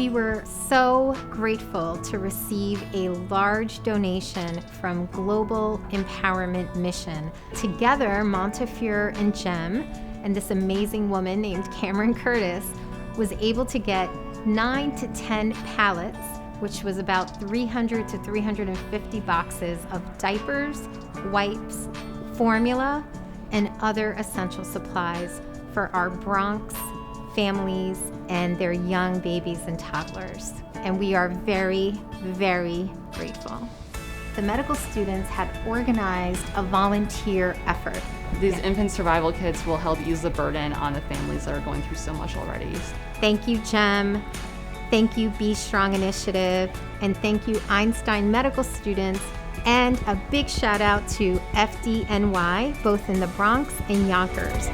We were so grateful to receive a large donation from Global Empowerment Mission. Together, Montefiore and Jem, and this amazing woman named Cameron Curtis, was able to get 9 to 10 pallets, which was about 300 to 350 boxes of diapers, wipes, formula, and other essential supplies for our Bronx families and their young babies and toddlers. And we are very, very grateful. The medical students had organized a volunteer effort. These infant survival kits will help ease the burden on the families that are going through so much already. Thank you, Jem. Thank you, Be Strong Initiative. And thank you, Einstein medical students. And a big shout out to FDNY, both in the Bronx and Yonkers.